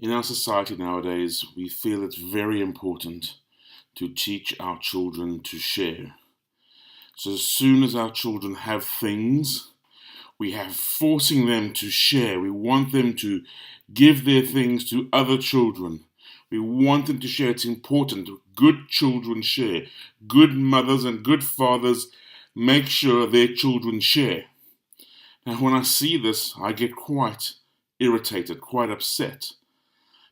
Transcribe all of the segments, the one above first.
In our society nowadays, we feel it's very important to teach our children to share. So as soon as our children have things, we have forcing them to share. We want them to give their things to other children. We want them to share. It's important. Good children share. Good mothers and good fathers make sure their children share. Now, when I see this, I get quite irritated, quite upset.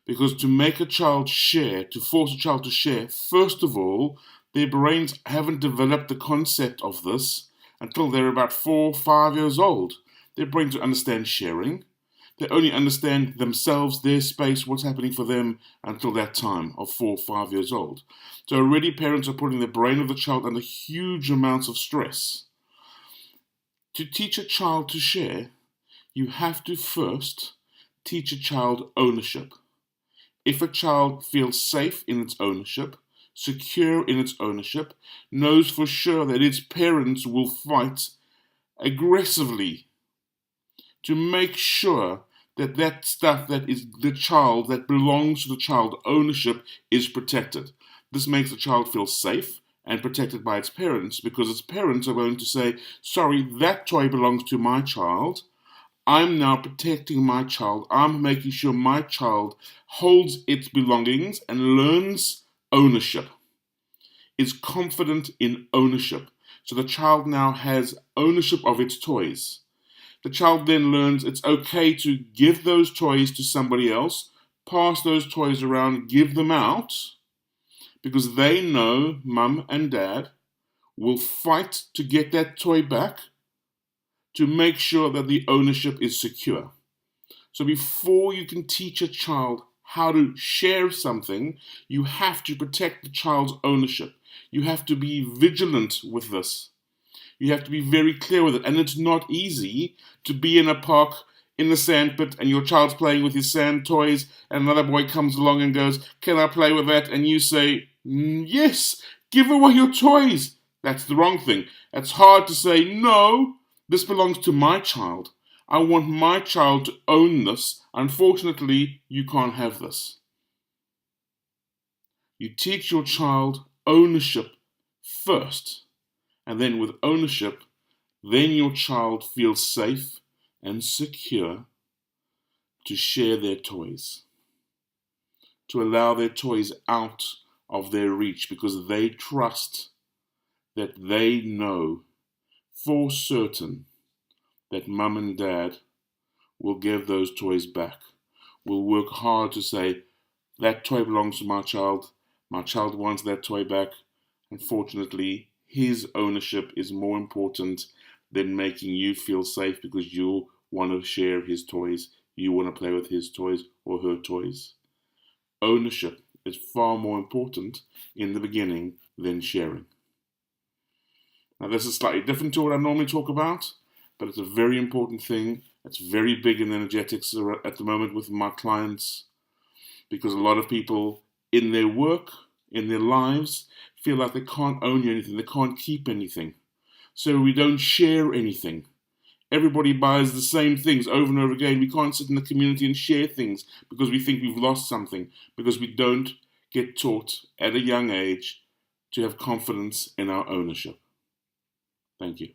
Because to make a child share, to force a child to share, first of all, their brains haven't developed the concept of this until they're about 4 or 5 years old. Their brains don't understand sharing. They only understand themselves, their space, what's happening for them until that time of 4 or 5 years old. So already parents are putting the brain of the child under huge amounts of stress. To teach a child to share, you have to first teach a child ownership. If a child feels safe in its ownership, secure in its ownership, knows for sure that its parents will fight aggressively to make sure that that stuff that is the child, that belongs to the child, ownership, is protected. This makes the child feel safe and protected by its parents, because its parents are going to say, sorry, that toy belongs to my child. I'm now protecting my child. I'm making sure my child holds its belongings and learns ownership, is confident in ownership. So the child now has ownership of its toys. The child then learns it's okay to give those toys to somebody else, pass those toys around, give them out, because they know mum and dad will fight to get that toy back, to make sure that the ownership is secure. So before you can teach a child how to share something, you have to protect the child's ownership. You have to be vigilant with this. You have to be very clear with it. And it's not easy to be in a park in the sand pit and your child's playing with his sand toys and another boy comes along and goes, can I play with that? And you say, yes, give away your toys. That's the wrong thing. It's hard to say, no, this belongs to my child. I want my child to own this. Unfortunately, you can't have this. You teach your child ownership first. And then with ownership, then your child feels safe and secure to share their toys. To allow their toys out of their reach, because they trust that they know for certain that mum and dad will give those toys back, will work hard to say, that toy belongs to my child wants that toy back. Unfortunately, his ownership is more important than making you feel safe because you want to share his toys, you want to play with his toys or her toys. Ownership is far more important in the beginning than sharing. Now, this is slightly different to what I normally talk about, but it's a very important thing. It's very big in energetics at the moment with my clients, because a lot of people in their work, in their lives, feel like they can't own anything, they can't keep anything. So we don't share anything. Everybody buys the same things over and over again. We can't sit in the community and share things because we think we've lost something, because we don't get taught at a young age to have confidence in our ownership. Thank you.